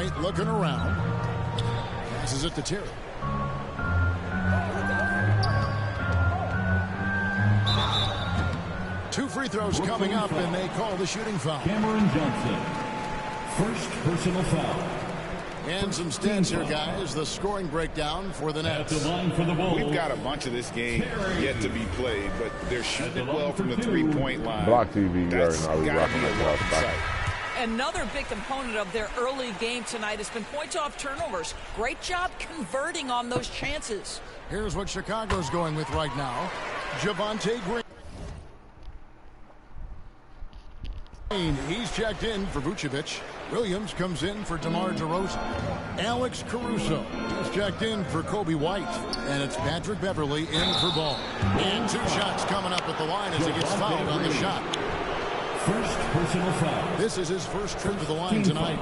White looking around. Passes it to Terry. Two free throws coming up, and they call the shooting foul. Cameron Johnson, first personal foul. And some stats here, guys. The scoring breakdown for the Nets. At the line for the ball. We've got a bunch of this game yet to be played, but they're shooting it well from the three-point line. Block TV, That's already know gotta rocking be a that welcome block. sight. Another big component of their early game tonight has been points off turnovers. Great job converting on those chances. Here's what Chicago's going with right now. Javonte Green. He's checked in for Vucevic. Williams comes in for DeMar DeRozan. Alex Caruso is checked in for Kobe White. And it's Patrick Beverly in for Ball. And two shots coming up at the line as he gets fouled on the shot. First personal foul. This is his first trip to the line tonight.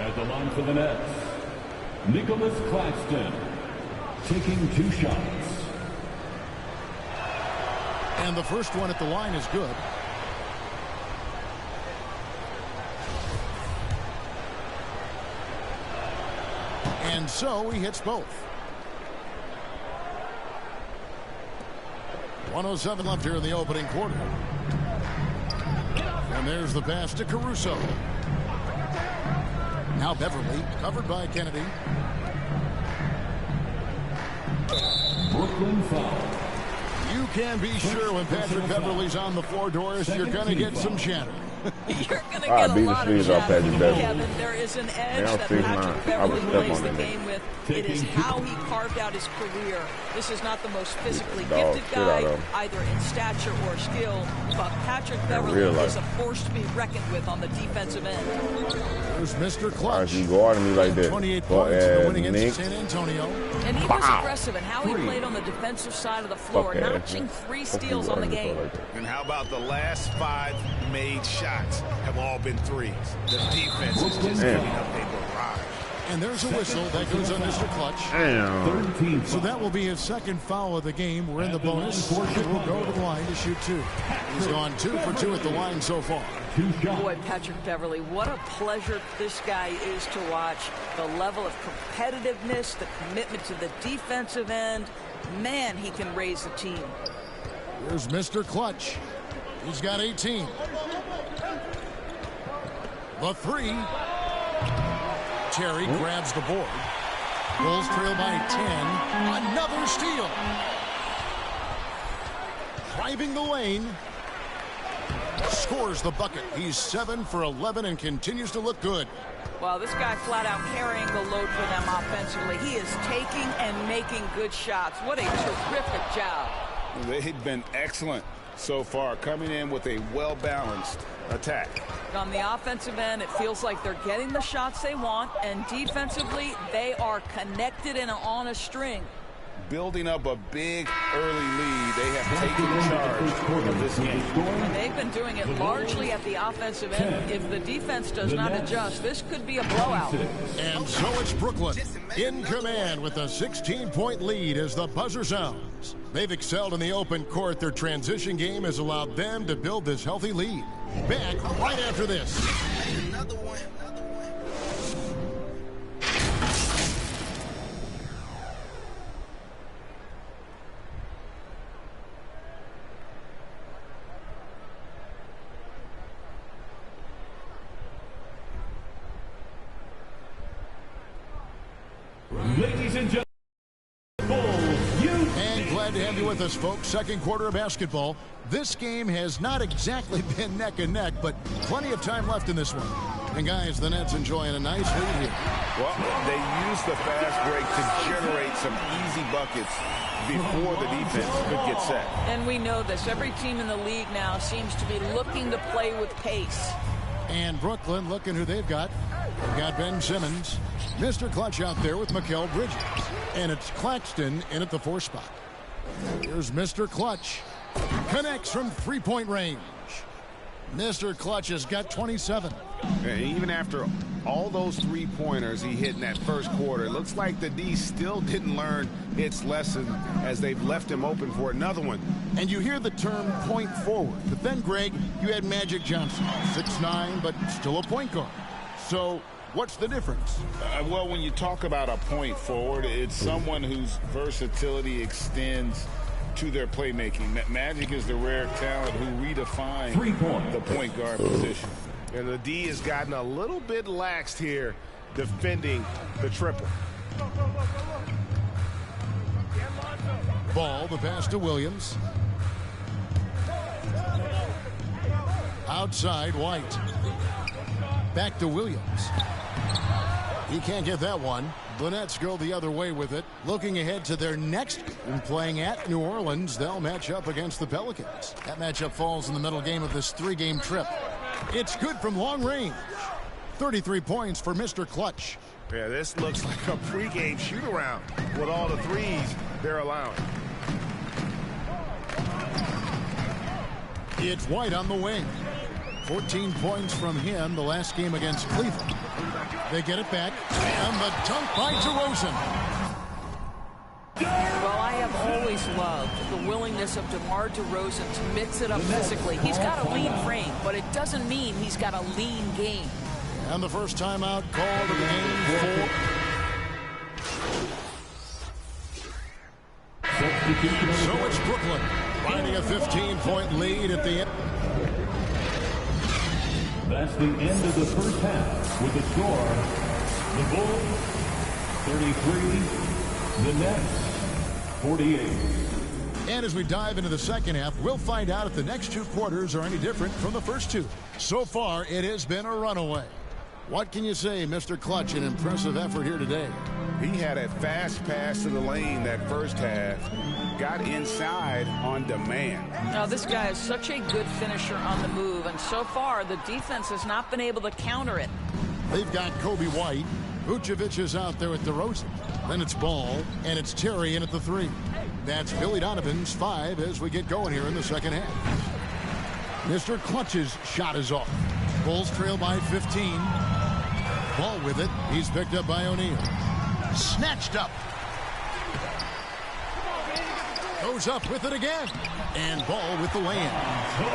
At the line for the Nets, Nicholas Claxton, taking two shots. And the first one at the line is good. And so he hits both. 1:07 left here in the opening quarter. And there's the pass to Caruso. Now Beverly, covered by Kennedy. Brooklyn foul. You can be sure when Patrick Beverly's on the floor, Doris, you're going to get some chatter. You're going to get a lot of shots. Kevin, there is an edge that Patrick Beverly plays the game with. It is how he carved out his career. This is not the most physically gifted guy, either in stature or skill, but Patrick Beverly is a force to be reckoned with on the defensive end. There's Mr. Clutch. You guarding me like that. 28 points in the win against San Antonio. And he was aggressive in how he played on the defensive side of the floor, notching 3 steals on the game. And how about the last 5 made shots have all been threes? The defense is just giving up a barrage. And there's a whistle that goes on Mr. Clutch. So that will be his second foul of the game. We're in the bonus. He'll go to the line to shoot 2. He's gone 2 for 2 at the line so far. Boy, Patrick Beverly, what a pleasure this guy is to watch. The level of competitiveness, the commitment to the defensive end. Man, he can raise the team. Here's Mr. Clutch. He's got 18. The 3. Terry grabs the board. Bulls trail by 10. Another steal. Driving the lane. Scores the bucket. He's 7 for 11 and continues to look good. Well, this guy flat out carrying the load for them offensively. He is taking and making good shots. What a terrific job. They've been excellent so far, coming in with a well-balanced attack. On the offensive end, it feels like they're getting the shots they want, and defensively, they are connected and on a string. Building up a big early lead, they have taken charge of this game. And they've been doing it largely at the offensive end. If the defense does not adjust, this could be a blowout. And so it's Brooklyn in command with a 16-point lead as the buzzer sounds. They've excelled in the open court. Their transition game has allowed them to build this healthy lead. Back right after this. Another one. Ladies and gentlemen, and glad to have you with us, folks. Second quarter of basketball. This game has not exactly been neck and neck, but plenty of time left in this one. And guys, the Nets enjoying a nice lead here. Well, they used the fast break to generate some easy buckets before the defense could get set. And we know this. Every team in the league now seems to be looking to play with pace. And Brooklyn, looking who they've got. They've got Ben Simmons, Mr. Clutch out there with Mikal Bridges. And it's Claxton in at the 4 spot. Here's Mr. Clutch. Connects from 3-point range. Mr. Clutch has got 27. And even after all those 3-pointers he hit in that first quarter, it looks like the D still didn't learn its lesson as they've left him open for another one. And you hear the term point forward. But then, Greg, you had Magic Johnson, 6'9", but still a point guard. So what's the difference? Well, when you talk about a point forward, it's someone whose versatility extends to their playmaking. Magic is the rare talent who redefines the point guard position. And the D has gotten a little bit laxed here defending the triple. Ball, the pass to Williams. Outside, White. Back to Williams. He can't get that one. The Nets go the other way with it. Looking ahead to their next game, playing at New Orleans, they'll match up against the Pelicans. That matchup falls in the middle game of this 3-game trip. It's good from long range. 33 points for Mr. Clutch. Yeah, this looks like a pregame shoot-around with all the threes they're allowing. It's White on the wing. 14 points from him the last game against Cleveland. They get it back, and the dunk by DeRozan. Well, I have always loved the willingness of DeMar DeRozan to mix it up physically. He's got a lean frame, but it doesn't mean he's got a lean game. And the first timeout called in the game for. So it's Brooklyn finding a 15-point lead at the end. That's the end of the first half with the score: the Bulls 33, the Nets 48. And as we dive into the second half, we'll find out if the next two quarters are any different from the first two. So far, it has been a runaway. What can you say, Mr. Clutch? An impressive effort here today. He had a fast pass to the lane that first half. Got inside on demand. Now, this guy is such a good finisher on the move, and so far, the defense has not been able to counter it. They've got Kobe White. Vucevic is out there with DeRozan. Then it's Ball, and it's Terry in at the 3. That's Billy Donovan's 5 as we get going here in the second half. Mr. Clutch's shot is off. Bulls trail by 15. Ball with it. He's picked up by O'Neal. Snatched up. Goes up with it again. And Ball with the lay-in.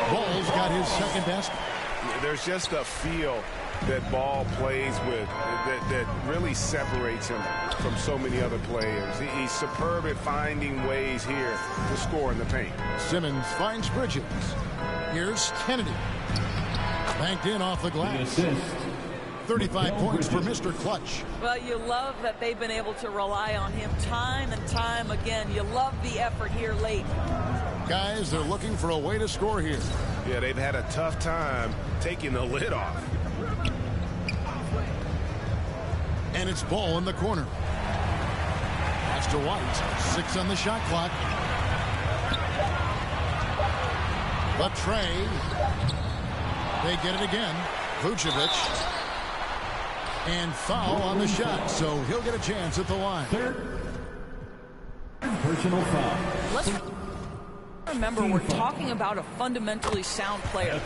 Ball's got his second basket. There's just a feel that Ball plays with that really separates him from so many other players. He's superb at finding ways here to score in the paint. Simmons finds Bridges. Here's Kennedy. Banked in off the glass. 35 points for Mr. Clutch. Well, you love that they've been able to rely on him time and time again. You love the effort here late. Guys, they're looking for a way to score here. Yeah, they've had a tough time taking the lid off. And it's Ball in the corner. Pass to White. 6 on the shot clock. The tray. They get it again. Vucevic. And foul on the shot, so he'll get a chance at the line. Third personal foul. Let's remember, we're talking about a fundamentally sound player.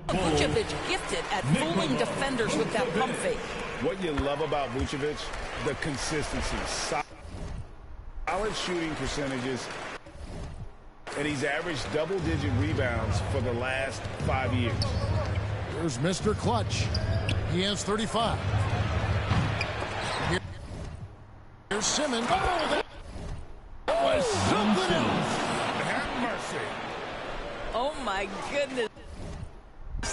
Vucevic gifted at fooling defenders with that pump fake. What you love about Vucevic, the consistency. Solid shooting percentages. And he's averaged double-digit rebounds for the last 5 years. Here's Mr. Clutch. He has 35. Here's Simmons. Oh, that was something else. Have mercy. Oh, my goodness.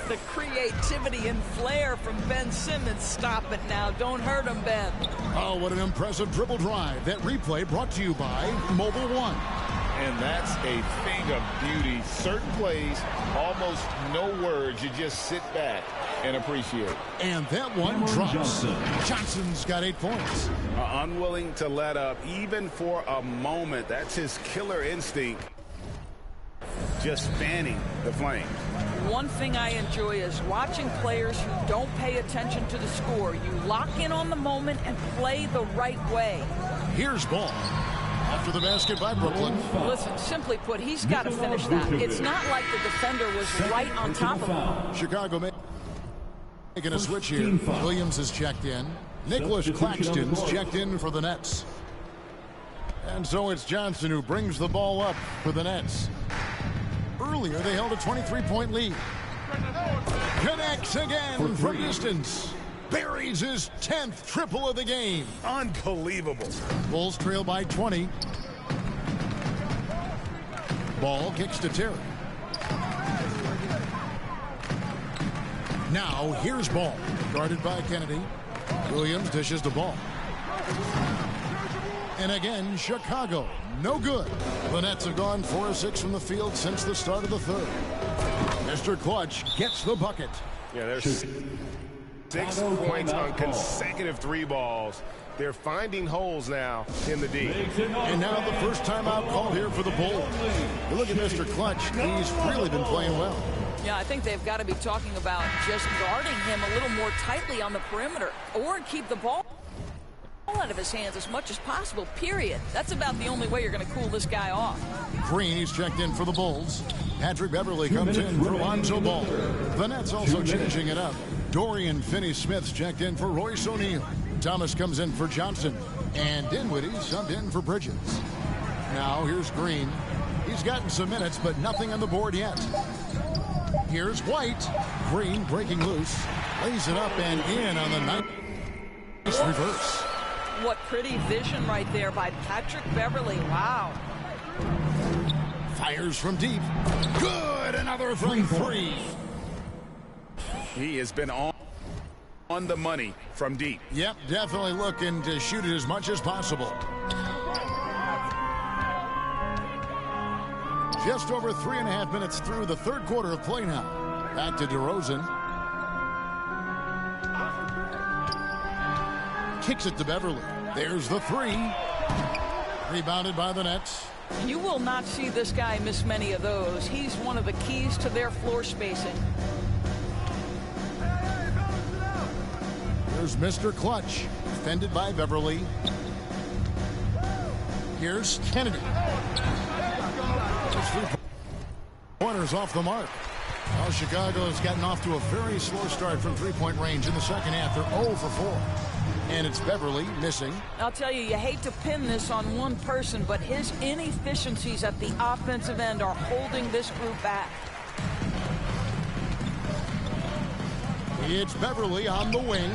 The creativity and flair from Ben Simmons. Stop it now. Don't hurt him, Ben. Oh, what an impressive dribble drive. That replay brought to you by Mobile One. And that's a thing of beauty. Certain plays, almost no words. You just sit back and appreciate. And that one drops. Johnson's got 8 points. Unwilling to let up, even for a moment. That's his killer instinct. Just fanning the flame. One thing I enjoy is watching players who don't pay attention to the score. You lock in on the moment and play the right way. Here's Ball. After the basket by Brooklyn. Listen, simply put, he's got to finish that. It's not like the defender was right on top of him. Chicago making a switch here. Williams is checked in. Nicholas Claxton's checked in for the Nets. And so it's Johnson who brings the ball up for the Nets. Earlier, they held a 23-point lead. Connects again from distance. Buries his 10th triple of the game. Unbelievable. Bulls trail by 20. Ball kicks to Terry. Now here's Ball. Guarded by Kennedy. Williams dishes the ball. And again, Chicago. No good. The Nets have gone 4 of 6 from the field since the start of the third. Mr. Clutch gets the bucket. Yeah, there's 6 points on consecutive 3 balls. They're finding holes now in the D. And now the first timeout called here for the Bulls. You look at Mr. Clutch. He's really been playing well. Yeah, I think they've got to be talking about just guarding him a little more tightly on the perimeter or keep the ball out of his hands as much as possible, period. That's about the only way you're going to cool this guy off. Green, he's checked in for the Bulls. Patrick Beverly comes in for Lonzo Ball. The Nets also changing it up. Dorian Finney-Smith's checked in for Royce O'Neal. Thomas comes in for Johnson. And Dinwiddie subbed in for Bridges. Now here's Green. He's gotten some minutes, but nothing on the board yet. Here's White. Green breaking loose. Lays it up and in on the nice reverse. What pretty vision right there by Patrick Beverly. Wow. Fires from deep. Good. Another from 3. He has been on the money from deep. Yep, definitely looking to shoot it as much as possible. Just over 3.5 minutes through the third quarter of play now. Back to DeRozan. Kicks it to Beverly. There's the 3. Rebounded by the Nets. You will not see this guy miss many of those. He's one of the keys to their floor spacing. There's Mr. Clutch. Defended by Beverly. Here's Kennedy. Those 3 pointers off the mark. Well, Chicago has gotten off to a very slow start from three-point range in the second half. They're 0 for 4. And it's Beverly missing. I'll tell you, you hate to pin this on one person, but his inefficiencies at the offensive end are holding this group back. It's Beverly on the wing.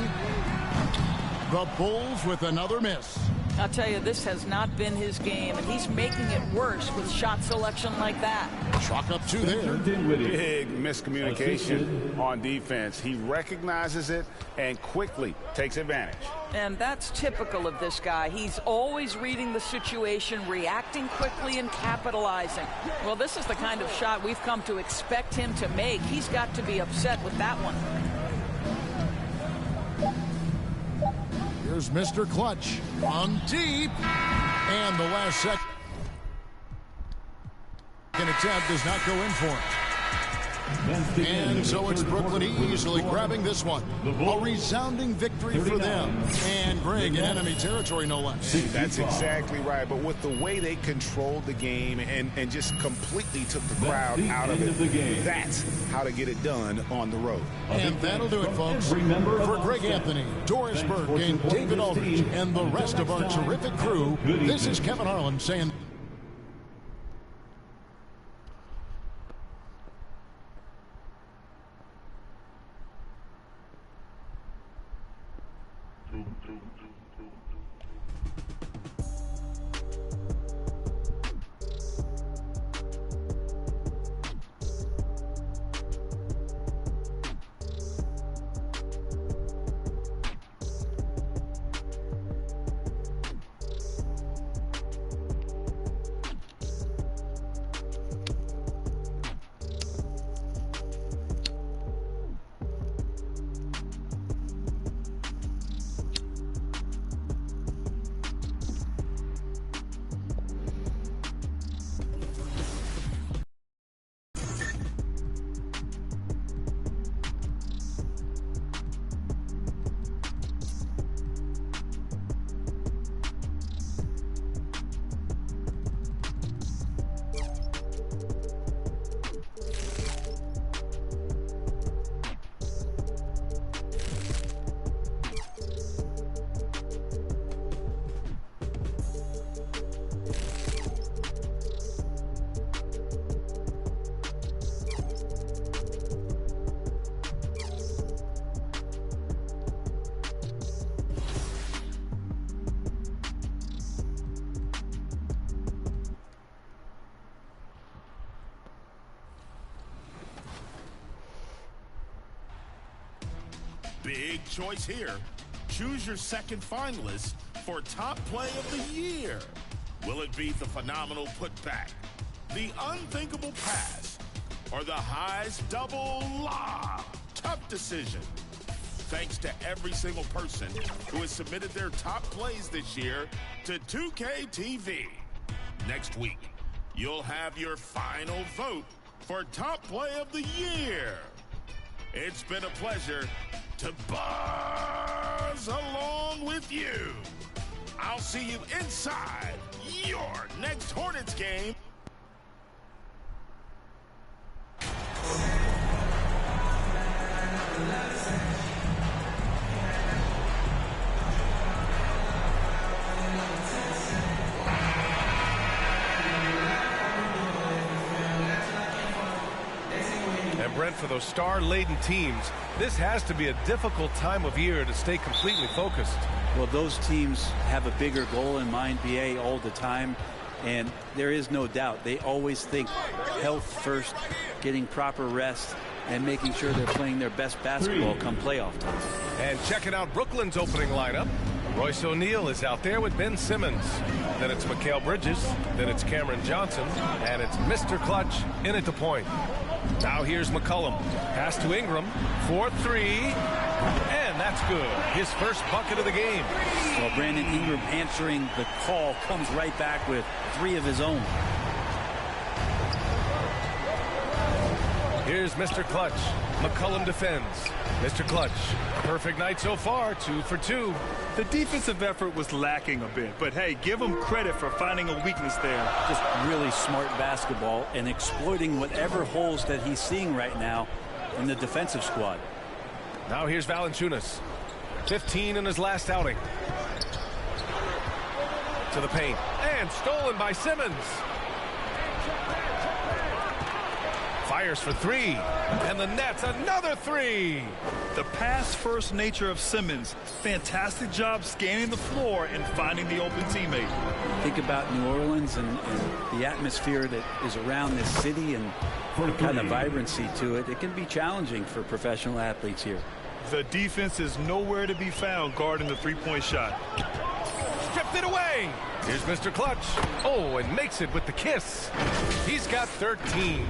The Bulls with another miss. I'll tell you, this has not been his game, and he's making it worse with shot selection like that. Chalk up 2 there. Big miscommunication on defense. He recognizes it and quickly takes advantage. And that's typical of this guy. He's always reading the situation, reacting quickly, and capitalizing. Well, this is the kind of shot we've come to expect him to make. He's got to be upset with that one. Here's Mr. Clutch on deep. And the last second attempt does not go in for him. And so it's Brooklyn easily grabbing this one. A resounding victory for them. And Greg in enemy territory, no less. That's exactly right. But with the way they controlled the game and just completely took the crowd out of it, that's how to get it done on the road. And that'll do it, folks. For Greg Anthony, Doris Burke, and David Aldridge, and the rest of our terrific crew, this is Kevin Harlan saying... Big choice here. Choose your second finalist for top play of the year. Will it be the phenomenal putback, the unthinkable pass, or the highs double lob? Tough decision. Thanks to every single person who has submitted their top plays this year to 2K TV. Next week, you'll have your final vote for top play of the year. It's been a pleasure to buzz along with you. I'll see you inside your next Hornets game. And Brent, for those star-laden teams, this has to be a difficult time of year to stay completely focused. Well, those teams have a bigger goal in mind, BA, all the time. And there is no doubt they always think health first, getting proper rest, and making sure they're playing their best basketball come playoff time. And checking out Brooklyn's opening lineup. Royce O'Neal is out there with Ben Simmons. Then it's Mikal Bridges. Then it's Cameron Johnson. And it's Mr. Clutch in at the point. Now here's McCollum. Pass to Ingram. 4-3. And that's good. His first bucket of the game. Well, Brandon Ingram answering the call comes right back with 3 of his own. Here's Mr. Clutch. McCollum defends. Mr. Clutch, perfect night so far, 2 for 2. The defensive effort was lacking a bit, but hey, give him credit for finding a weakness there. Just really smart basketball and exploiting whatever holes that he's seeing right now in the defensive squad. Now here's Valanciunas. 15 in his last outing. To the paint. And stolen by Simmons. Fires for 3. And the Nets, another 3. The pass-first nature of Simmons. Fantastic job scanning the floor and finding the open teammate. Think about New Orleans and the atmosphere that is around this city and the kind of vibrancy to it. It can be challenging for professional athletes here. The defense is nowhere to be found guarding the three-point shot. Stripped it away. Here's Mr. Clutch. Oh, and makes it with the kiss. He's got 13.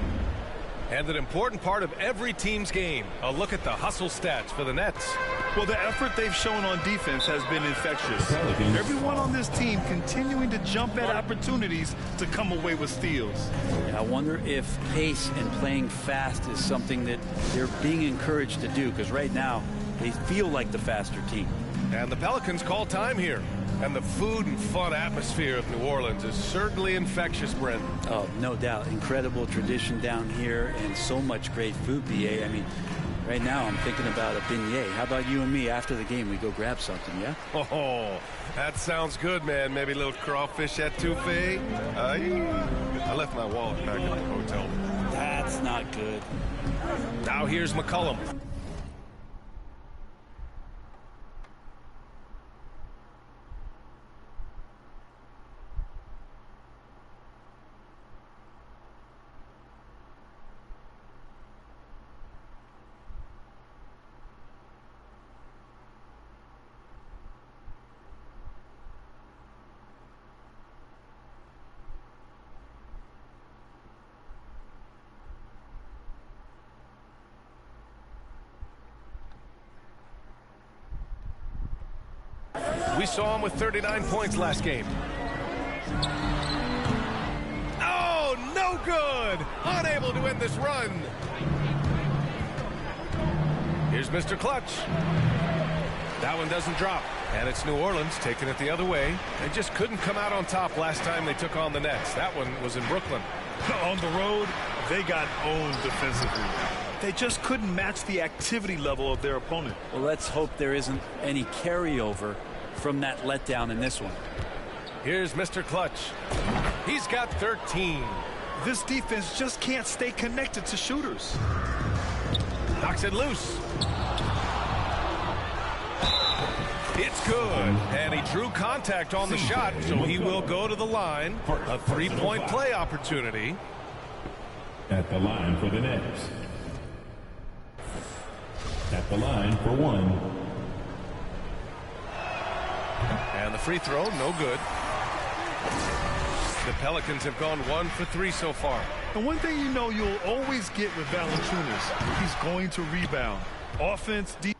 And an important part of every team's game. A look at the hustle stats for the Nets. Well, the effort they've shown on defense has been infectious. Everyone on this team continuing to jump at opportunities to come away with steals. Yeah, I wonder if pace and playing fast is something that they're being encouraged to do, because right now they feel like the faster team. And the Pelicans call time here. And the food and fun atmosphere of New Orleans is certainly infectious, Brent. Oh, no doubt. Incredible tradition down here and so much great food, BA. I mean, right now I'm thinking about a beignet. How about you and me after the game? We go grab something, yeah? Oh, that sounds good, man. Maybe a little crawfish etouffee. I left my wallet back at the hotel. That's not good. Now here's McCollum. We saw him with 39 points last game. Oh, no good! Unable to end this run. Here's Mr. Clutch. That one doesn't drop. And it's New Orleans taking it the other way. They just couldn't come out on top last time they took on the Nets. That one was in Brooklyn. On the road, they got owned defensively. They just couldn't match the activity level of their opponent. Well, let's hope there isn't any carryover from that letdown in this one. Here's Mr. Clutch. He's got 13. This defense just can't stay connected to shooters. Knocks it loose. It's good. And he drew contact on the shot, so he will go to the line. A three-point play opportunity. At the line for the Nets. At the line for one. And the free throw, no good. The Pelicans have gone 1 for 3 so far. And one thing you know you'll always get with Valanciunas, he's going to rebound. Offense, defense.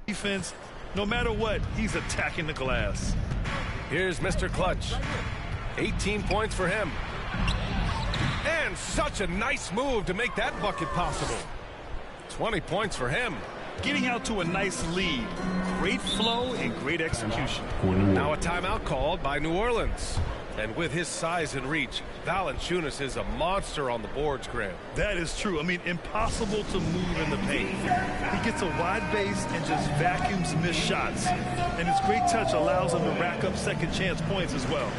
Defense, no matter what, he's attacking the glass. Here's Mr. Clutch. 18 points for him. And such a nice move to make that bucket possible. 20 points for him. Getting out to a nice lead. Great flow and great execution. Now a timeout called by New Orleans. And with his size and reach, Valanciunas is a monster on the boards, Graham. That is true. I mean, impossible to move in the paint. He gets a wide base and just vacuums missed shots. And his great touch allows him to rack up second chance points as well.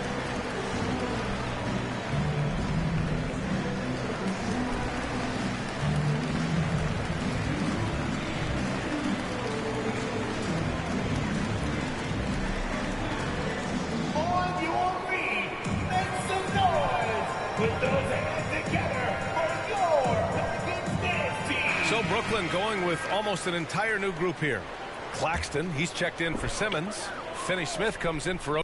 So Brooklyn going with almost an entire new group here. Claxton, he's checked in for Simmons. Finney-Smith comes in for...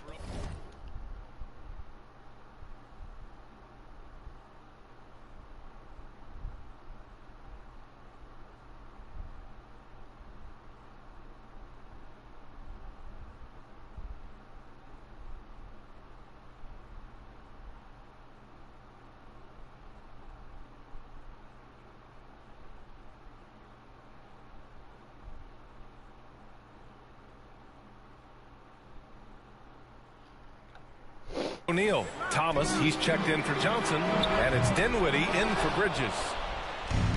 O'Neal. Thomas, he's checked in for Johnson, and it's Dinwiddie in for Bridges.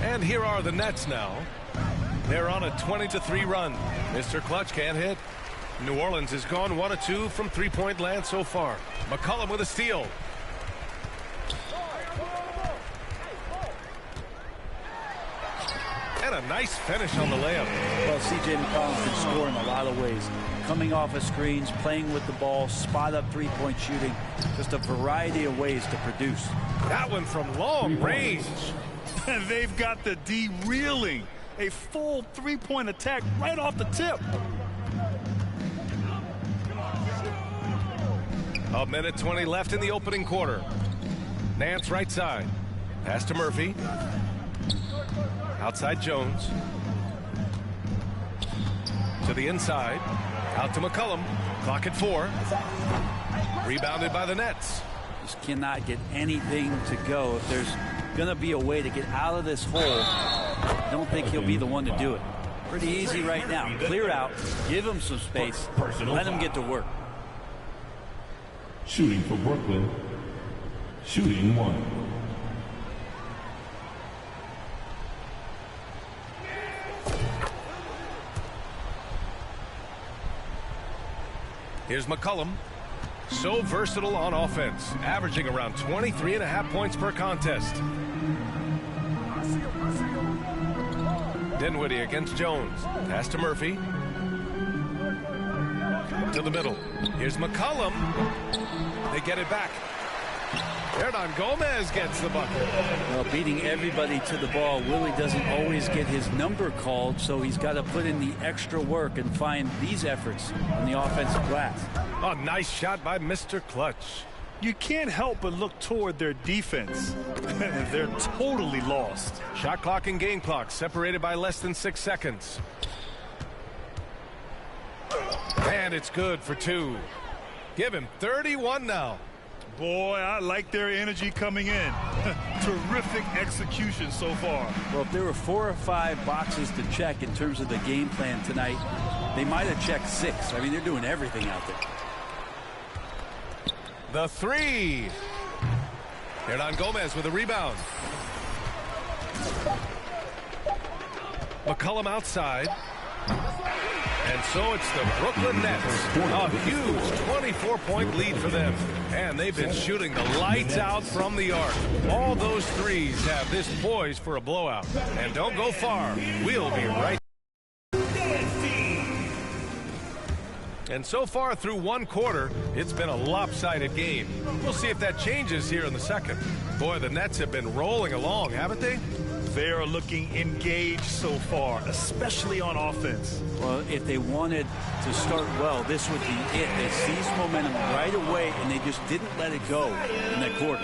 And here are the Nets now. They're on a 20-3 run. Mr. Clutch can't hit. New Orleans has gone 1 of 2 from three-point land so far. McCollum with a steal. And a nice finish on the layup. Well, C.J. McCollum can score in a lot of ways. Coming off of screens, playing with the ball, spot-up three-point shooting. Just a variety of ways to produce. That one from long range. And they've got the D reeling. A full three-point attack right off the tip. A minute 20 left in the opening quarter. Nance right side. Pass to Murphy. Outside Jones. To the inside. Out to McCollum. Clock at 4. Rebounded by the Nets. Just cannot get anything to go. If there's going to be a way to get out of this hole, I don't think he'll be the one to do it. Pretty easy right now. Clear out. Give him some space. Let him get to work. Shooting for Brooklyn. Shooting 1. Here's McCollum. So versatile on offense, averaging around 23.5 points per contest. Dinwiddie against Jones. Pass to Murphy. To the middle. Here's McCollum. They get it back. Gomez gets the bucket. Well, beating everybody to the ball, Willie doesn't always get his number called, so he's got to put in the extra work and find these efforts on the offensive glass. Oh, nice shot by Mr. Clutch. You can't help but look toward their defense. They're totally lost. Shot clock and game clock separated by less than 6 seconds. And it's good for 2. Give him 31 now. Boy, I like their energy coming in. Terrific execution so far. Well, if there were 4 or 5 boxes to check in terms of the game plan tonight, they might have checked 6. I mean, they're doing everything out there. The 3. Gomez with a rebound. McCollum outside. And so it's the Brooklyn Nets. A huge 24-point lead for them. And they've been shooting the lights out from the arc. All those threes have this poised for a blowout. And don't go far. We'll be right. And so far through 1 quarter, it's been a lopsided game. We'll see if that changes here in the second. Boy, the Nets have been rolling along, haven't they? They are looking engaged so far, especially on offense. Well, if they wanted to start well, this would be it. They seized momentum right away, and they just didn't let it go in that quarter.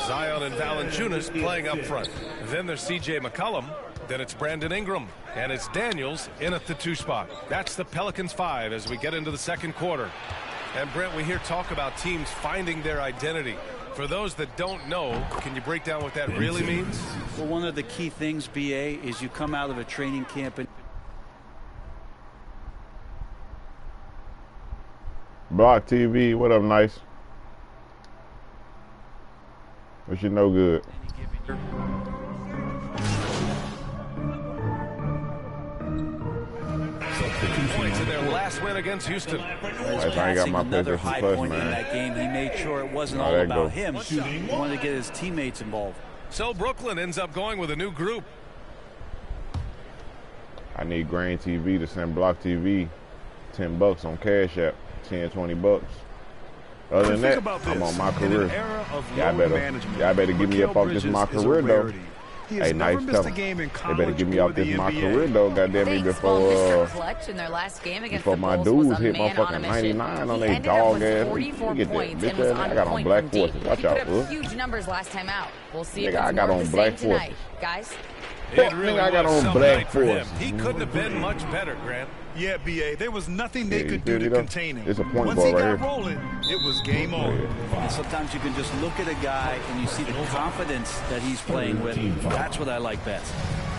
Zion and Valanciunas playing up front. Then there's C.J. McCollum. Then it's Brandon Ingram. And it's Daniels in at the 2 spot. That's the Pelicans 5 as we get into the second quarter. And Brent, we hear talk about teams finding their identity. For those that don't know, can you break down what that really means? Well, one of the key things, BA, is you come out of a training camp and Block TV, what up, nice? What you know good? Points in their last win against Houston. If I ain't got my another PlayStation high Plus, point man. in that game. He made sure it wasn't all there about go. him. He wanted to get his teammates involved. So Brooklyn ends up going with a new group. I need Grain TV to send Block TV $10 on Cash App, 10, 20 bucks. Other than that, I'm on my career. Y'all better give me up off this my career though. Hey, nice tell them. They better give me off this my career though, goddamn me, before my dudes hit motherfucking 99 on they dog ass. You get that bitch ass. I got on Black Forces. Watch out, bro. Huge numbers last time out. We'll see if Nigga, I got on Black Forces. Guys. It really I got on Black Forces. He couldn't have been much better, Grant. Yeah, BA, there was nothing they could do to contain him. It's a point Once guard he got right here. rolling, it was game on. And sometimes you can just look at a guy and you see the confidence that he's playing with. That's what I like best.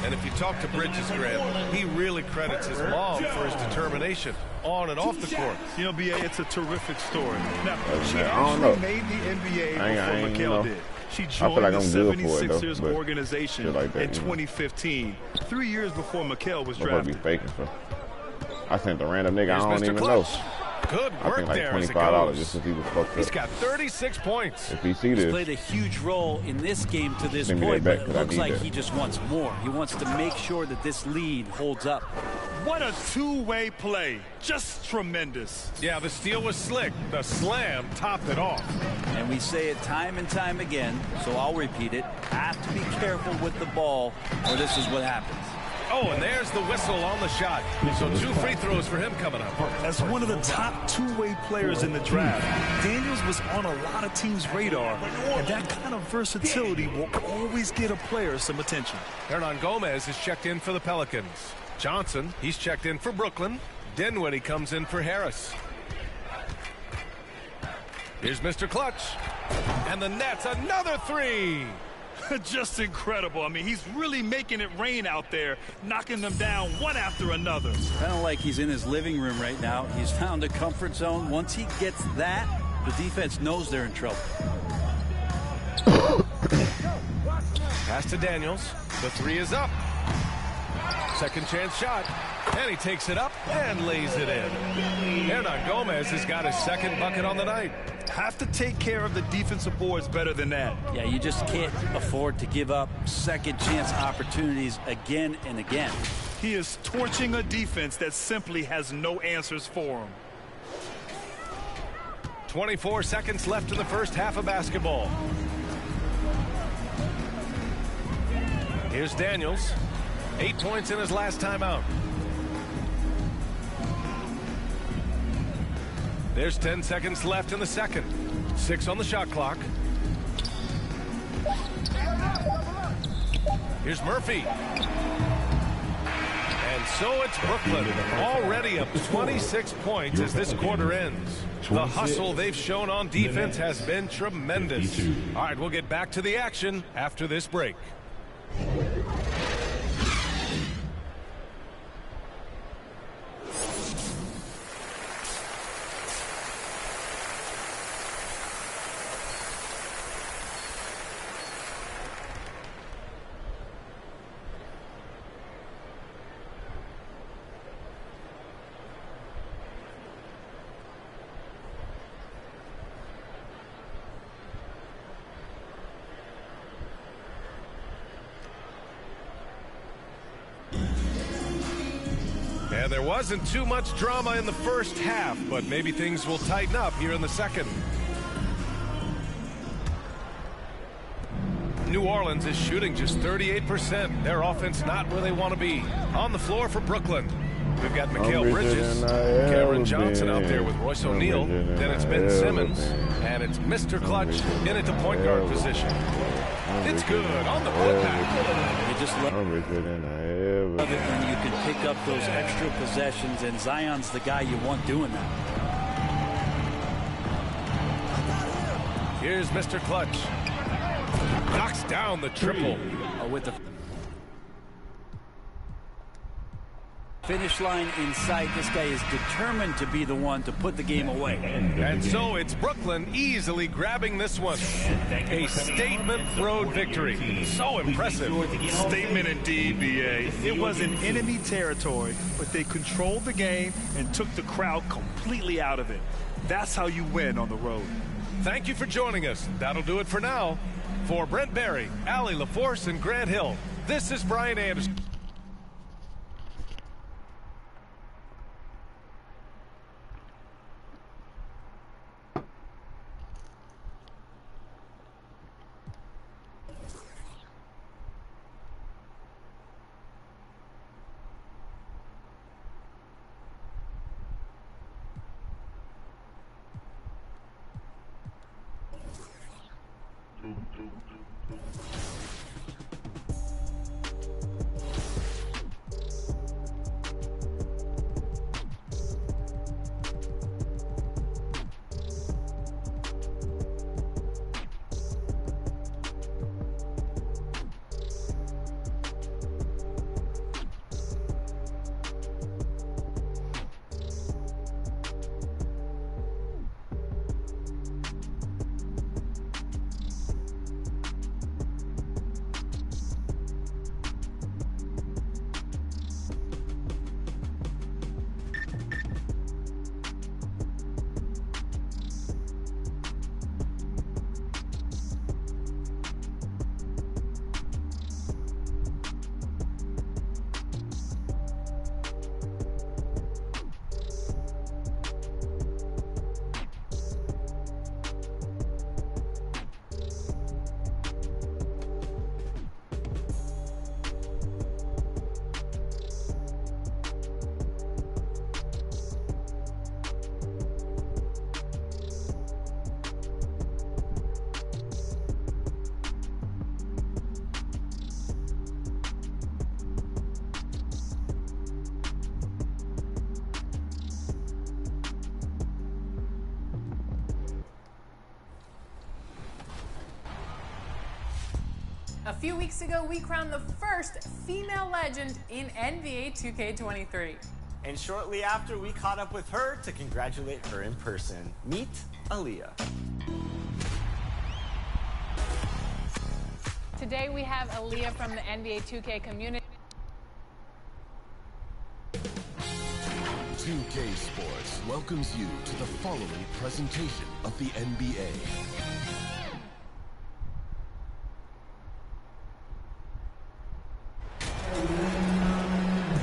And if you talk to Bridges, Grant, he really credits his mom for his determination on and off the court. You know, BA, it's a terrific story. Now, she I don't know. actually made the NBA before you Mikal know. did. She I joined feel like the I'm good for it, 76ers though, but organization shit like that, in you know. 2015, 3 years before Mikal was Motherfucker be drafted. faking for. I sent a random nigga Here's I don't Mr. even Clutch. know. Good I work think like there as it $25 goes. just since he was fucked He's up. got 36 points. If he see He's this, played a huge role in this game to this Send me point, that but back, it 'cause I looks need like that. he just wants more. He wants to make sure that this lead holds up. What a two-way play. Just tremendous. Yeah, the steal was slick. The slam topped it off. And we say it time and time again, so I'll repeat it. Have to be careful with the ball, or this is what happens. Oh, and there's the whistle on the shot. So 2 free throws for him coming up. As one of the top two-way players in the draft, Daniels was on a lot of teams' radar, and that kind of versatility will always get a player some attention. Gomez is checked in for the Pelicans. Johnson, he's checked in for Brooklyn. Dinwiddie comes in for Harris. Here's Mr. Clutch. And the Nets, another 3. Just incredible. I mean, he's really making it rain out there, knocking them down one after another. Kind of like he's in his living room right now. He's found a comfort zone. Once he gets that, the defense knows they're in trouble. Pass to Daniels. The 3 is up. Second chance shot. And he takes it up and lays it in. Hernan Gomez has got his second bucket on the night. Have to take care of the defensive boards better than that. Yeah, you just can't afford to give up second chance opportunities again and again. He is torching a defense that simply has no answers for him. 24 seconds left in the first half of basketball. Here's Daniels. 8 points in his last timeout. There's 10 seconds left in the second. 6 on the shot clock. Here's Murphy. And so it's Brooklyn, already up 26 points as this quarter ends. The hustle they've shown on defense has been tremendous. All right, we'll get back to the action after this break. And there wasn't too much drama in the first half, but maybe things will tighten up here in the second. New Orleans is shooting just 38%. Their offense not where they want to be. On the floor for Brooklyn, we've got Mikal Bridges, Cameron Johnson out there with Royce O'Neal. Then it's Ben Simmons, and it's Mr. Clutch in at the point guard position. It's good on the putback. You just love it when you can pick up those extra possessions, and Zion's the guy you want doing that. Here's Mr. Clutch. Knocks down the triple. With the finish line in sight, this guy is determined to be the one to put the game away. And so it's Brooklyn easily grabbing this one. A statement road victory. So impressive. Statement indeed, B.A. It was in enemy territory, but they controlled the game and took the crowd completely out of it. That's how you win on the road. Thank you for joining us. That'll do it for now. For Brent Barry, Allie LaForce, and Grant Hill, this is Brian Anderson. A few weeks ago, we crowned the first female legend in NBA 2K23. And shortly after, we caught up with her to congratulate her in person. Meet Aaliyah. Today, we have Aaliyah from the NBA 2K community. 2K Sports welcomes you to the following presentation of the NBA.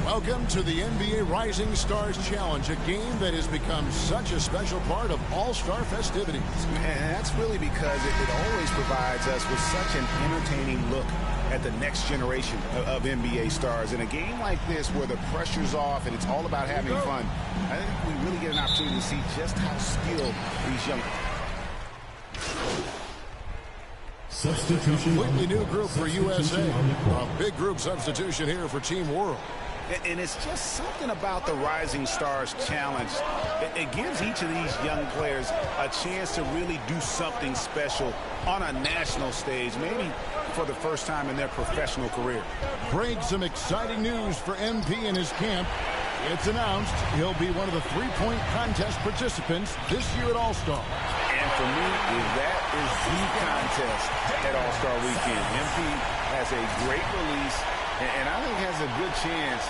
Welcome to the NBA Rising Stars Challenge, a game that has become such a special part of all-star festivities. And that's really because it always provides us with such an entertaining look at the next generation of NBA stars. In a game like this where the pressure's off and it's all about having fun, I think we really get an opportunity to see just how skilled these young substitution. Completely new group for USA. A big group substitution here for Team World. And it's just something about the Rising Stars Challenge. It gives each of these young players a chance to really do something special on a national stage, maybe for the first time in their professional career. Greg, some exciting news for MP and his camp. It's announced he'll be one of the three-point contest participants this year at All-Star. And for me, that is the contest at All-Star Weekend. MP has a great release, and I think has a good chance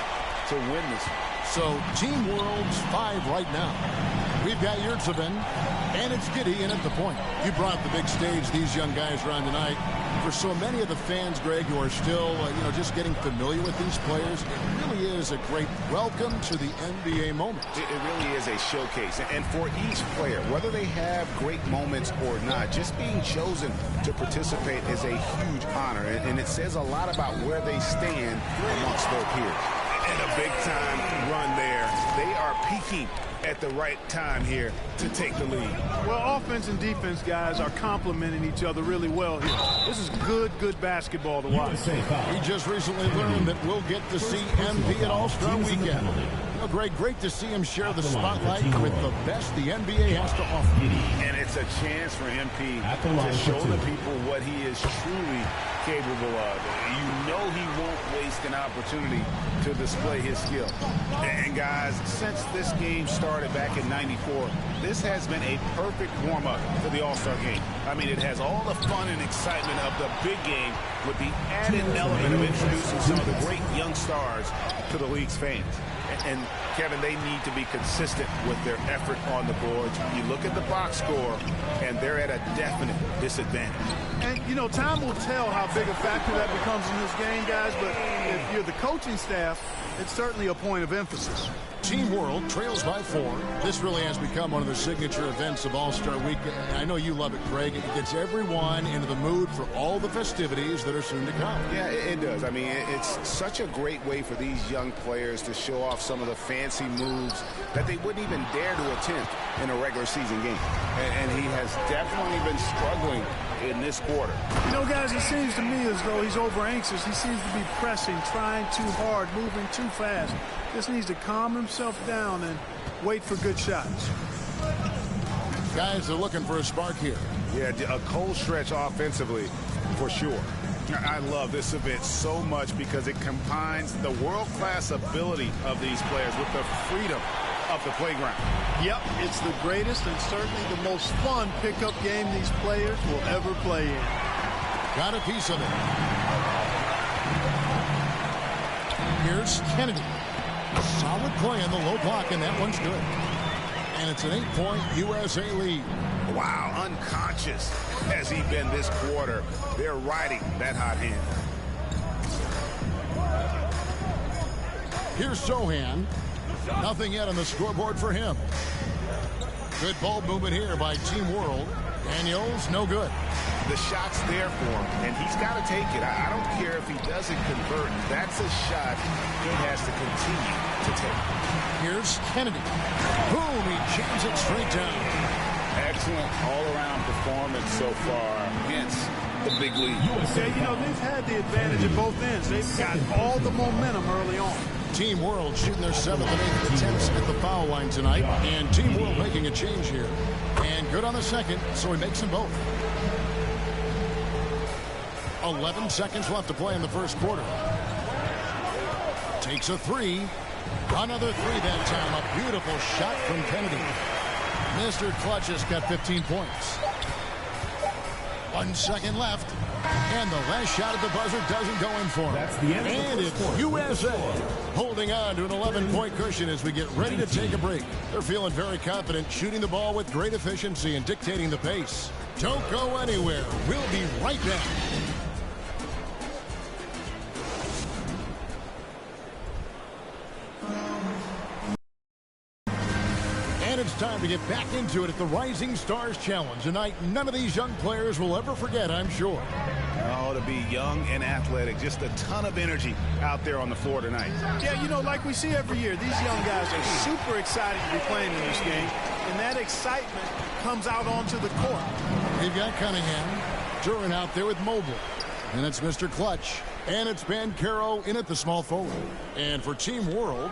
to win this one. So, Team World's 5 right now. We've got YeezyJammin, and it's Giddy in at the point. You brought the big stage these young guys around tonight. For so many of the fans, Greg, who are still, just getting familiar with these players, it really is a great welcome to the NBA moment. It really is a showcase. And for each player, whether they have great moments or not, just being chosen to participate is a huge honor. And it says a lot about where they stand amongst their peers. And a big-time run there. They are peaking at the right time here to take the lead. Well, offense and defense, guys, are complementing each other really well here. This is good basketball to watch. We just recently learned that we'll get to see MP at All-Star Weekend. Greg, great to see him share the spotlight with the best the NBA has to offer. And it's a chance for MP to show the people what he is truly capable of. You know he won't waste an opportunity to display his skill. And guys, since this game started back in '94, this has been a perfect warm-up for the All-Star game. I mean, it has all the fun and excitement of the big game with the added element of introducing some of the great young stars to the league's fans. And Kevin, they need to be consistent with their effort on the boards. You look at the box score, and they're at a definite disadvantage. And, time will tell how big a factor that becomes in this game, guys, but if you're the coaching staff, it's certainly a point of emphasis. Team World trails by 4. This really has become one of the signature events of All-Star Weekend. I know you love it, Greg. It gets everyone into the mood for all the festivities that are soon to come. Yeah, it does. I mean, it's such a great way for these young players to show off some of the fancy moves that they wouldn't even dare to attempt in a regular season game. And he has definitely been struggling in this quarter. Guys, it seems to me as though he's over-anxious. He seems to be pressing, trying too hard, moving too fast. Just needs to calm himself down and wait for good shots. Guys are looking for a spark here. Yeah, a cold stretch offensively, for sure. I love this event so much because it combines the world-class ability of these players with the freedom of the playground. Yep, it's the greatest and certainly the most fun pickup game these players will ever play in. Got a piece of it. Here's Kennedy. Solid play in the low block, and that one's good. And it's an 8-point USA lead. Wow, unconscious has he been this quarter. They're riding that hot hand. Here's Sohan. Nothing yet on the scoreboard for him. Good ball movement here by Team World. Daniels, no good. The shot's there for him, and he's got to take it. I don't care if he doesn't convert. That's a shot he has to continue to take. Here's Kennedy. Boom, he jams it straight down. Excellent all-around performance so far, hence the big lead. Yeah, they've had the advantage at both ends. They've got all the momentum early on. Team World shooting their 7th and 8th attempts at the foul line tonight, and Team World making a change here. And good on the second, so he makes them both. 11 seconds left to play in the first quarter. Takes a 3. Another 3 that time. A beautiful shot from Kennedy. Mr. Clutch has got 15 points. 1 second left. And the last shot at the buzzer doesn't go in for him. That's the end of the And first it's quarter. USA holding on to an 11-point cushion as we get ready to take a break. They're feeling very confident, shooting the ball with great efficiency and dictating the pace. Don't go anywhere. We'll be right back. And it's time to get back into it at the Rising Stars Challenge. A night none of these young players will ever forget, I'm sure. Oh, to be young and athletic. Just a ton of energy out there on the floor tonight. Yeah, you know, like we see every year, these young guys are super excited to be playing in this game. And that excitement comes out onto the court. We've got Cunningham. Duran out there with Mobley. And it's Mr. Clutch. And it's Banchero in at the small forward. And for Team World,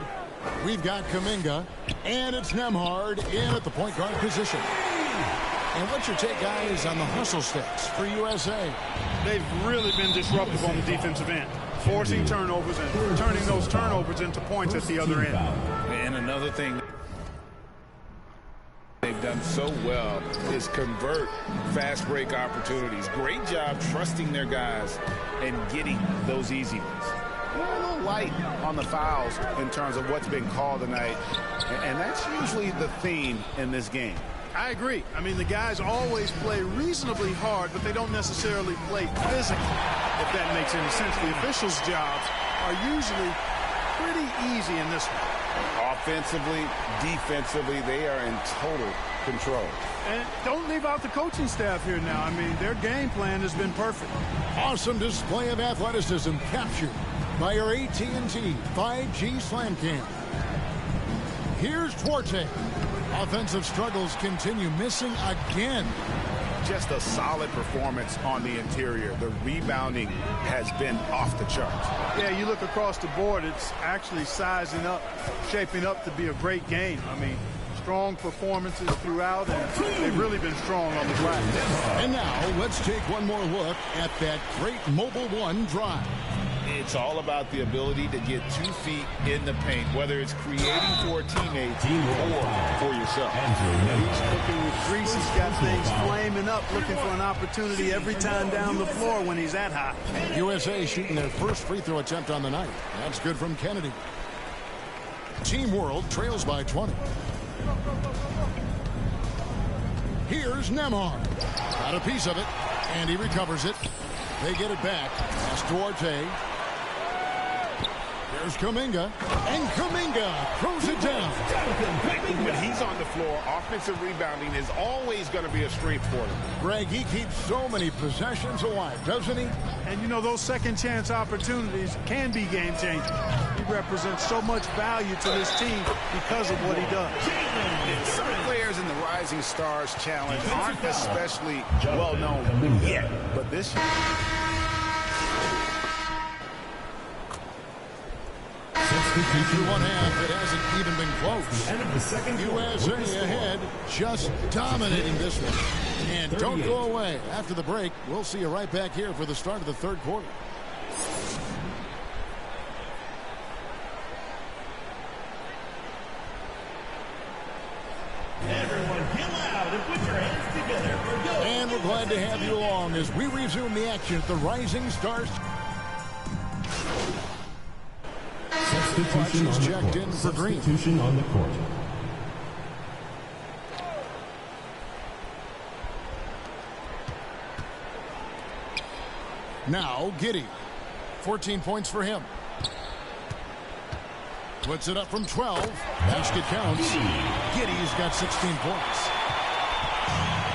we've got Kuminga, and it's Nembhard in at the point guard position. And what's your take, guys, on the hustle stats for USA? They've really been disruptive on the defensive end, forcing turnovers and turning those turnovers into points at the other end. And another thing they've done so well is convert fast break opportunities. Great job trusting their guys and getting those easy ones. A little light on the fouls in terms of what's been called tonight, and that's usually the theme in this game. I agree. I mean, the guys always play reasonably hard, but they don't necessarily play physically, if that makes any sense. The officials' jobs are usually pretty easy in this one. Offensively, defensively, they are in total control. And don't leave out the coaching staff here now. I mean, their game plan has been perfect. Awesome display of athleticism captured by our AT&T 5G Slam Cam. Here's Duarte. Offensive struggles continue, missing again. Just a solid performance on the interior. The rebounding has been off the charts. Yeah, you look across the board, it's actually sizing up, shaping up to be a great game. I mean, strong performances throughout, and they've really been strong on the glass. And now let's take one more look at that great Mobile One drive. It's all about the ability to get 2 feet in the paint, whether it's creating for a teammate or for yourself. He's cooking with grease. He's got things flaming up, looking for an opportunity every time down the floor when he's that hot. USA shooting their first free throw attempt on the night. That's good from Kennedy. Team World trails by 20. Here's Nembhard. Got a piece of it, and he recovers it. They get it back. That's Duarte. There's Kuminga, and Kuminga throws it down. When he's on the floor, offensive rebounding is always going to be a strength for him. Greg, he keeps so many possessions alive, doesn't he? And, you know, those second-chance opportunities can be game-changers. He represents so much value to this team because of what he does. And some players in the Rising Stars Challenge aren't especially well-known yet, but this year... Through one half, it hasn't even been close. End of the second USA ahead, just dominating this one. And don't go away. After the break, we'll see you right back here for the start of the third quarter. Everyone get loud and put your hands together for go. And we're glad to have you along as we resume the action at the Rising Stars. Substitution on the checked court. in for Green. Substitution on the court. Now Giddey. 14 points for him. Puts it up from 12. Basket counts. Giddey's got 16 points.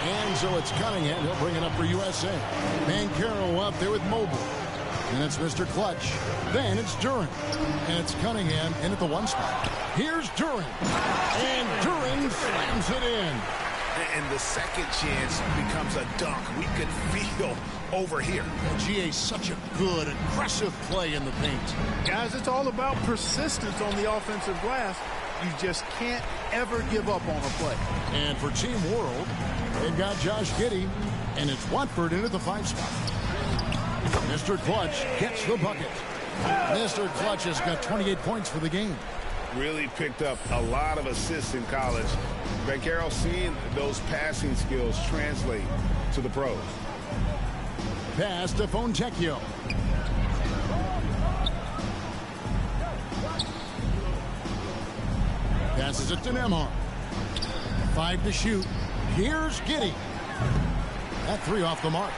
And so it's Cunningham. He'll bring it up for USA. Banchero up there with Mobley. And it's Mr. Clutch. Then it's Duran. And it's Cunningham in at the 1 spot. Here's Duran. And Duran slams it in. And the second chance becomes a dunk. We could feel over here. GA's such a good, aggressive play in the paint. Guys, it's all about persistence on the offensive glass. You just can't ever give up on a play. And for Team World, they've got Josh Giddey. And it's Watford into the 5 spot. Mr. Clutch gets the bucket. Mr. Clutch has got 28 points for the game. Really picked up a lot of assists in college. Banchero seeing those passing skills translate to the pros. Pass to Fontecchio. Passes it to Nembhard. 5 to shoot. Here's Giddey. That 3 off the mark.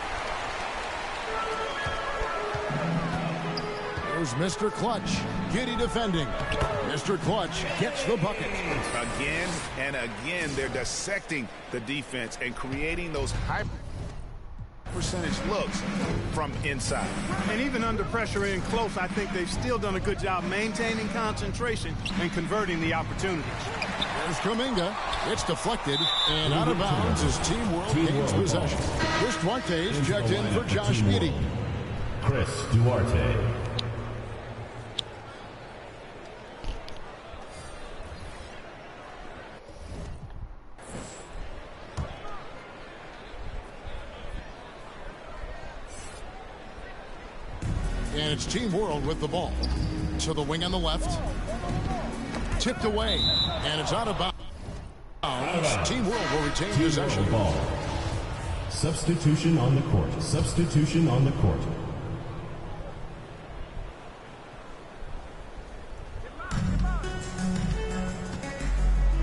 Here's Mr. Clutch. Giddey defending. Mr. Clutch gets the bucket. Again and again, they're dissecting the defense and creating those high percentage looks from inside. And even under pressure in close, I think they've still done a good job maintaining concentration and converting the opportunities. There's Kuminga. It's deflected and out of bounds as Team World gains possession. Chris Duarte is checked in for Josh Giddey. Chris Duarte. And it's Team World with the ball. To the wing on the left. Tipped away. And it's out of bounds. Team World will retain possession. Ball. Substitution on the court. Substitution on the court.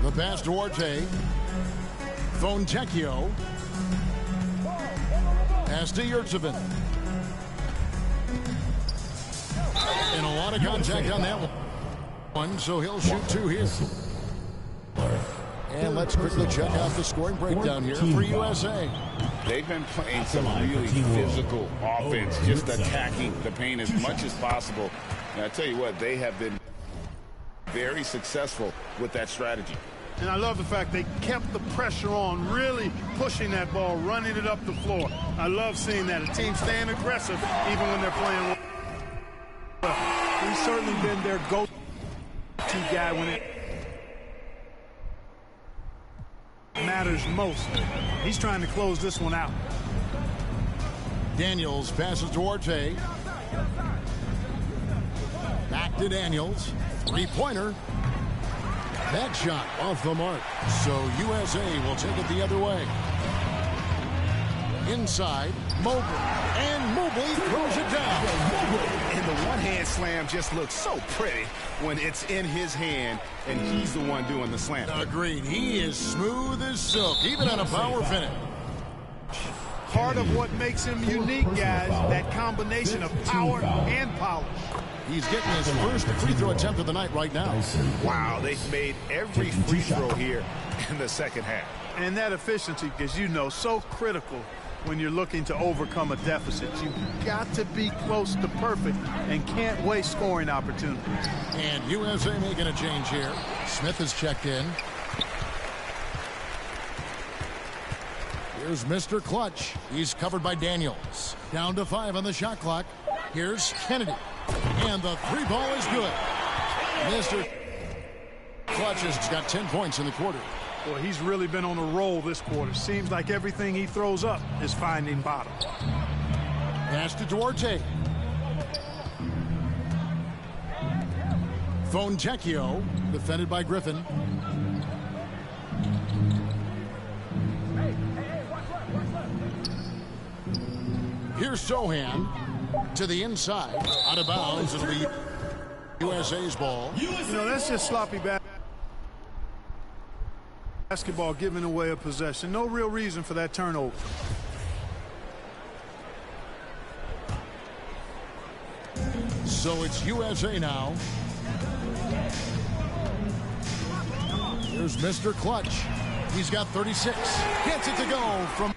The pass to Duarte. Fontecchio. Pass to Yurtsevin. And a lot of contact on that one, so he'll shoot 2 here. And let's quickly check out the scoring breakdown here for USA. They've been playing some really physical offense, just attacking the paint as much as possible. And I tell you what, they have been very successful with that strategy. And I love the fact they kept the pressure on, really pushing that ball, running it up the floor. I love seeing that. A team staying aggressive even when they're playing well. He's certainly been their go-to guy when it matters most. He's trying to close this one out. Daniels passes to Duarte. Back to Daniels. 3-pointer. That shot off the mark. So USA will take it the other way. Inside, Mobley. And Mobley throws it down. And the one-hand slam just looks so pretty when it's in his hand and he's the one doing the slam. Agreed. He is smooth as silk, even on a power finish. Part of what makes him unique, guys, that combination of power and polish. He's getting his first free throw attempt of the night right now. Wow, they've made every free throw here in the second half. And that efficiency, as you know, so critical when you're looking to overcome a deficit. You've got to be close to perfect and can't waste scoring opportunities. And USA making a change here. Smith is checked in. Here's Mr. Clutch. He's covered by Daniels. Down to 5 on the shot clock. Here's Kennedy. And the 3 ball is good. Mr. Clutch has got 10 points in the quarter. Boy, he's really been on a roll this quarter. Seems like everything he throws up is finding bottom. Pass to Duarte. Fontecchio, defended by Griffin. Here's Sohan to the inside. Out of bounds. It'll be USA's ball. You know, that's just sloppy basketball, giving away a possession. No real reason for that turnover. So it's USA now. Here's Mr. Clutch. He's got 36. Gets it to go from...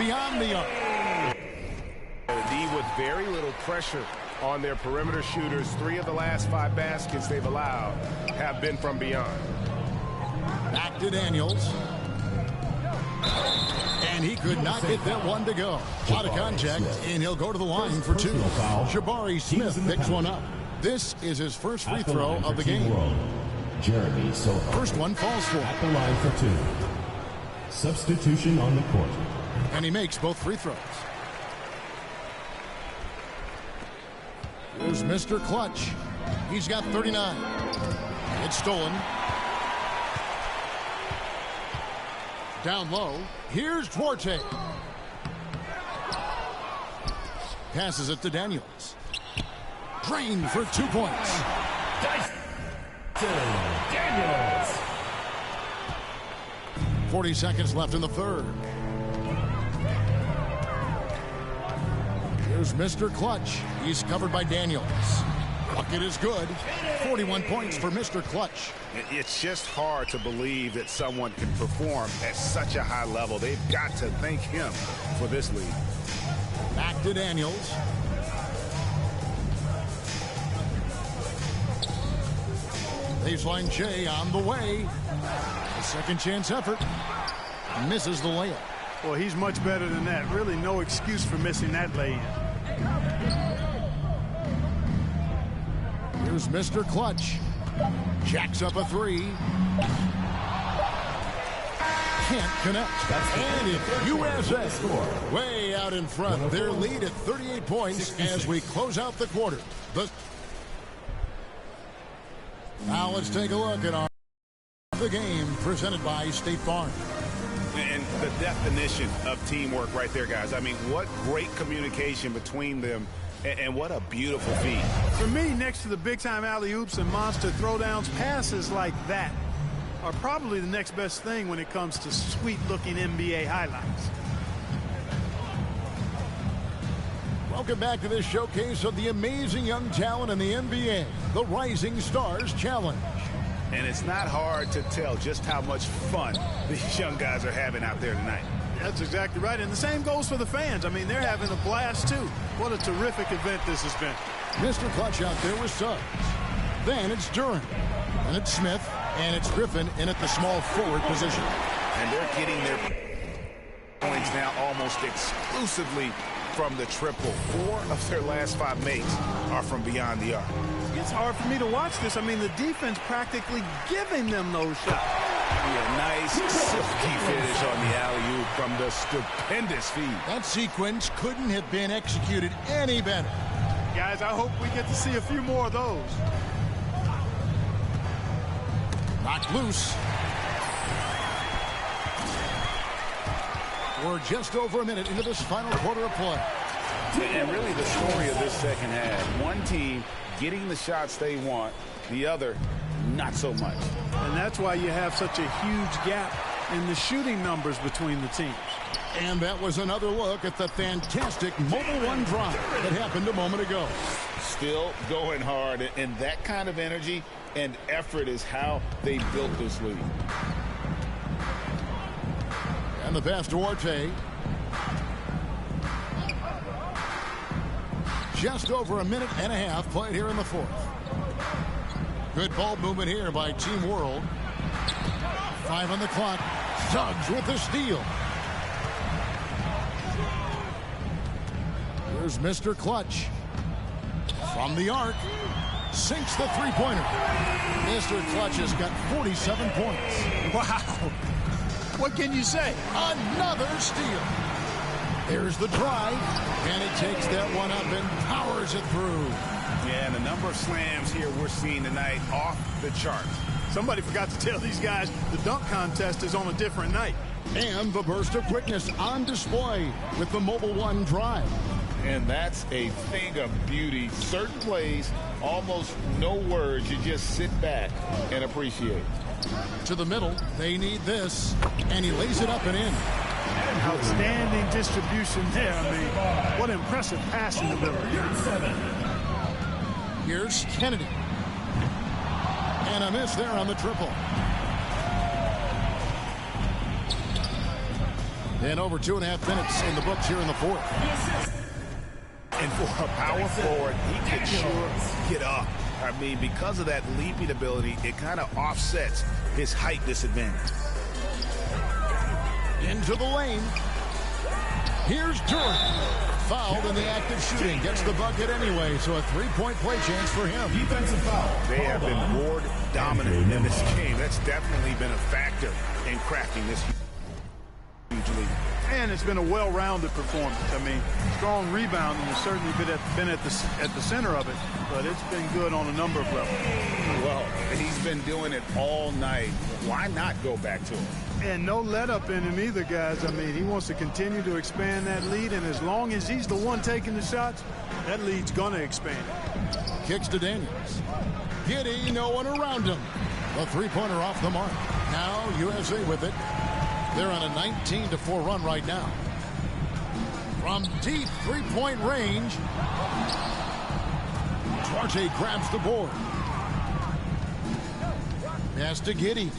beyond the arc. D with very little pressure on their perimeter shooters. 3 of the last 5 baskets they've allowed have been from beyond. Back to Daniels. And he could not get that one to go. A lot of contact, and he'll go to the line for 2. Jabari Smith picks one up. This is his first free throw of the game. Jeremy Soho. First one falls for at the line for 2. Substitution on the court. And he makes both free throws. Here's Mr. Clutch. He's got 39. It's stolen. Down low. Here's Duarte. Passes it to Daniels. Drained for 2 points. Daniels. 40 seconds left in the third. Here's Mr. Clutch. He's covered by Daniels. Bucket is good. 41 points for Mr. Clutch. It's just hard to believe that someone can perform at such a high level. They've got to thank him for this lead. Back to Daniels. Baseline Jay on the way. A second chance effort. Misses the layup. Well, he's much better than that. Really no excuse for missing that lay-in. Here's Mr. Clutch. Jacks up a 3. Can't connect. And it's USA way out in front. Their lead at 38 points as we close out the quarter. Now let's take a look at the game presented by State Farm. And the definition of teamwork right there, guys. I mean, what great communication between them, and what a beautiful feed. For me, next to the big-time alley-oops and monster throwdowns, passes like that are probably the next best thing when it comes to sweet-looking NBA highlights. Welcome back to this showcase of the amazing young talent in the NBA, the Rising Stars Challenge. And it's not hard to tell just how much fun these young guys are having out there tonight. That's exactly right. And the same goes for the fans. I mean, they're having a blast, too. What a terrific event this has been. Mr. Clutch out there with Suggs. Then it's Duran. And it's Smith. And it's Griffin in at the small forward position. And they're getting their points now almost exclusively from the triple. 4 of their last 5 makes are from beyond the arc. It's hard for me to watch this. I mean, the defense practically giving them those shots. Yeah, nice silky finish on the alley-oop from the stupendous feed. That sequence couldn't have been executed any better. Guys, I hope we get to see a few more of those. Knocked loose. We're just over a minute into this final quarter of play. And really the story of this second half. One team getting the shots they want, the other not so much. And that's why you have such a huge gap in the shooting numbers between the teams. And that was another look at the fantastic Mobile One drive that happened a moment ago. Still going hard, and that kind of energy and effort is how they built this lead. And the pass to Duarte. Just over a minute and a half played here in the fourth. Good ball movement here by Team World. 5 on the clock. Suggs with the steal. Here's Mr. Clutch. From the arc. Sinks the three-pointer. Mr. Clutch has got 47 points. Wow. What can you say? Another steal. There's the drive, and it takes that one up and powers it through. Yeah, and the number of slams here we're seeing tonight off the charts. Somebody forgot to tell these guys the dunk contest is on a different night. And the burst of quickness on display with the Mobile One drive. And that's a thing of beauty. Certain plays, almost no words. You just sit back and appreciate. To the middle, they need this, and he lays it up and in. Outstanding distribution there. I mean, what impressive passing ability. Here's Kennedy. And a miss there on the triple. And over 2.5 minutes in the books here in the fourth. And for a power forward, he can sure get up. I mean, because of that leaping ability, it kind of offsets his height disadvantage. Into the lane. Here's Durant. Fouled in the act of shooting. Gets the bucket anyway, so a three-point play chance for him. Defensive foul. They have been board dominant in this game. That's definitely been a factor in cracking this huge lead. And it's been a well-rounded performance. I mean, strong rebounding has certainly been at the center of it, but it's been good on a number of levels. Well, he's been doing it all night. Why not go back to him? And no let-up in him either, guys. I mean, he wants to continue to expand that lead, and as long as he's the one taking the shots, that lead's going to expand. Kicks to Daniels. Giddey, no one around him. The three-pointer off the mark. Now USA with it. They're on a 19-4 run right now. From deep three-point range, Duarte grabs the board. Pass to Giddey.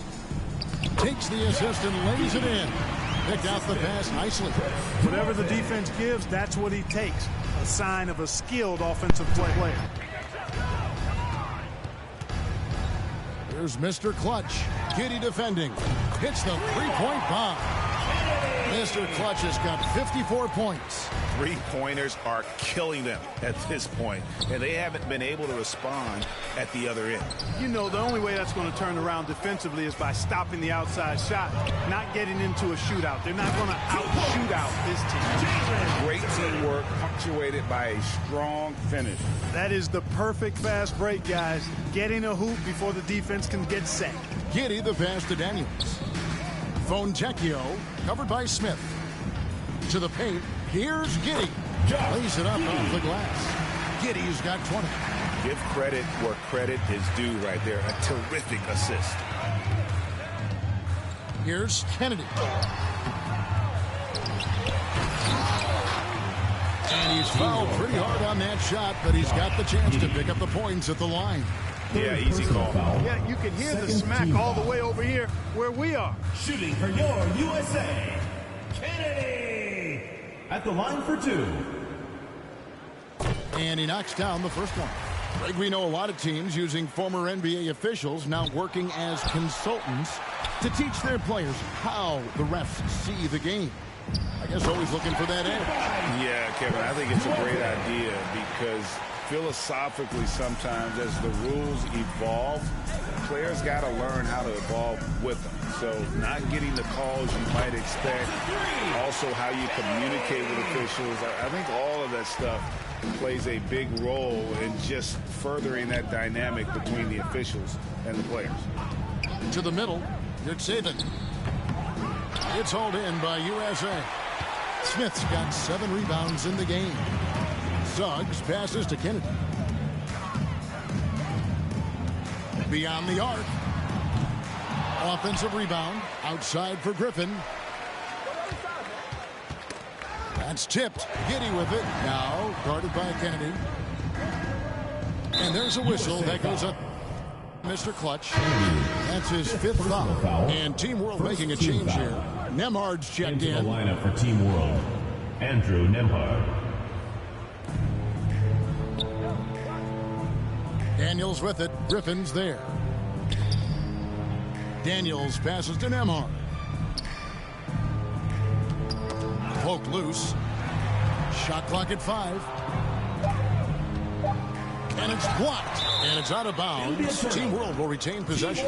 Takes the assist and lays it in. Picked out the pass nicely. Whatever the defense gives, that's what he takes. A sign of a skilled offensive player. Here's Mr. Clutch. Giddey defending. Hits the three-point bomb. Mr. Clutch has got 54 points. Three-pointers are killing them at this point, and they haven't been able to respond at the other end. You know, the only way that's going to turn around defensively is by stopping the outside shot, not getting into a shootout. They're not going to out-shoot out this team. Great teamwork punctuated by a strong finish. That is the perfect fast break, guys. Getting a hoop before the defense can get set. Giddey the pass to Daniels. Fontecchio covered by Smith. To the paint. Here's Giddey. Lays it up off the glass. Giddey's got 20. Give credit where credit is due right there. A terrific assist. Here's Kennedy. And he's fouled pretty hard on that shot, but he's got the chance to pick up the points at the line. Yeah, easy call. Yeah, you can hear the smack all the way over here where we are. Shooting for your USA, Kennedy at the line for two. And he knocks down the first one. Greg, we know a lot of teams using former NBA officials now working as consultants to teach their players how the refs see the game. I guess always looking for that edge. Yeah, Kevin, I think it's a great idea because philosophically sometimes as the rules evolve, players got to learn how to evolve with them. So not getting the calls you might expect, also how you communicate with officials. I think all of that stuff plays a big role in just furthering that dynamic between the officials and the players. To the middle, Yurtseven. It's hauled in by USA. Smith's got 7 rebounds in the game. Suggs passes to Kennedy. Beyond the arc. Offensive rebound. Outside for Griffin. That's tipped. Giddey with it. Now guarded by Kennedy. And there's a whistle that goes up. Mr. Clutch. That's his 5th foul. And Team World making a change here. Nemhard's checked in. The lineup for Team World, Andrew Nemhard. Daniels with it. Griffin's there. Daniels passes to Nemhard. Poked loose. Shot clock at 5. And it's blocked. And it's out of bounds. Team World will retain possession.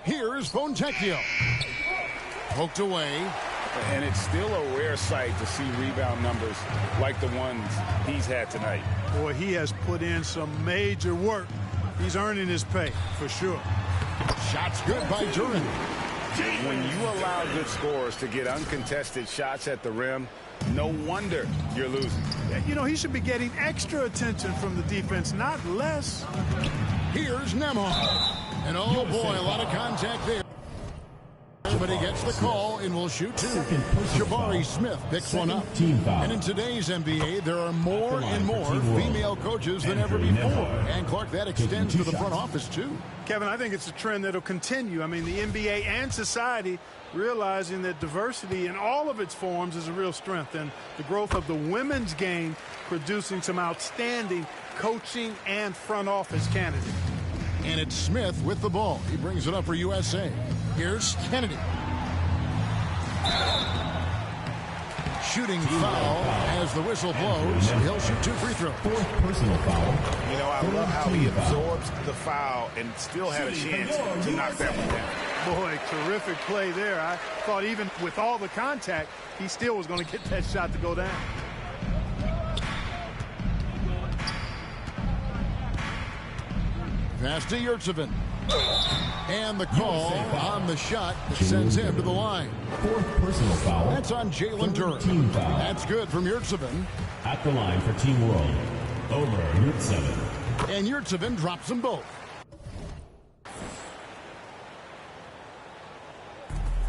Here's Fontecchio. Poked away. And it's still a rare sight to see rebound numbers like the ones he's had tonight. Boy, he has put in some major work. He's earning his pay, for sure. Shots good by Duran. When you allow good scorers to get uncontested shots at the rim, no wonder you're losing. You know, he should be getting extra attention from the defense, not less. Here's Nemhard. And oh boy, a lot of contact there. Somebody gets the call and will shoot two. Jabari Smith picks one up. And in today's NBA, there are more and more female coaches than ever before. And, Clark, that extends to the front office, too. Kevin, I think it's a trend that will continue. I mean, the NBA and society realizing that diversity in all of its forms is a real strength. And the growth of the women's game producing some outstanding coaching and front office candidates. And it's Smith with the ball. He brings it up for USA. Here's Kennedy. Shooting foul as the whistle blows. He'll shoot 2 free throws. Fourth personal foul. You know, I love how he absorbs the foul and still had a chance to knock that one down. Boy, terrific play there. I thought even with all the contact, he still was going to get that shot to go down. Pass to Yurtsevin. And the call on the shot that sends him to the line. Fourth personal foul. That's on Jalen Duren. Team foul. That's good from Yurtsevin. At the line for Team World. Over Yurtsevin. And Yurtsevin drops them both.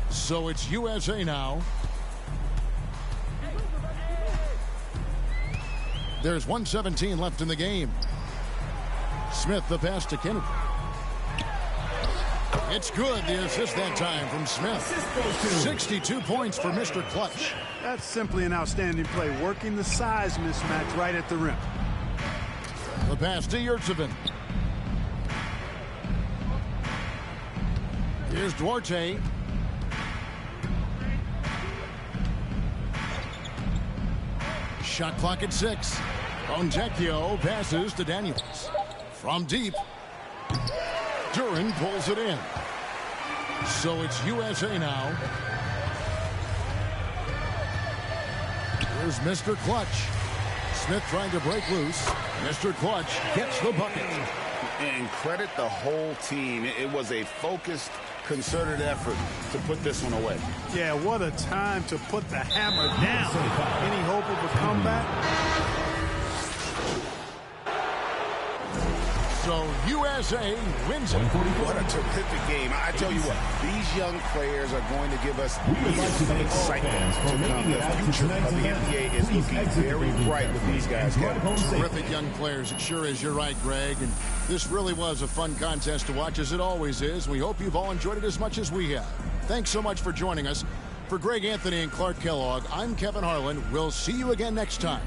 So it's USA now. There's 1:17 left in the game. Smith the pass to Kennedy. It's good. The assist that time from Smith. 62 points for Mr. Clutch. That's simply an outstanding play, working the size mismatch right at the rim. The pass to Yurtsevin. Here's Duarte. Shot clock at 6. Fontecchio passes to Daniels. From deep. Duren pulls it in. So it's USA now. Here's Mr. Clutch. Smith trying to break loose. Mr. Clutch gets the bucket. And credit the whole team. It was a focused, concerted effort to put this one away. Yeah, what a time to put the hammer down. Any hope of a comeback? So USA wins it. What a terrific game. I tell you what, these young players are going to give us excitement to come. The future of the NBA is looking very bright with these guys. Terrific young players. It sure is. You're right, Greg. And this really was a fun contest to watch, as it always is. We hope you've all enjoyed it as much as we have. Thanks so much for joining us. For Greg Anthony and Clark Kellogg, I'm Kevin Harlan. We'll see you again next time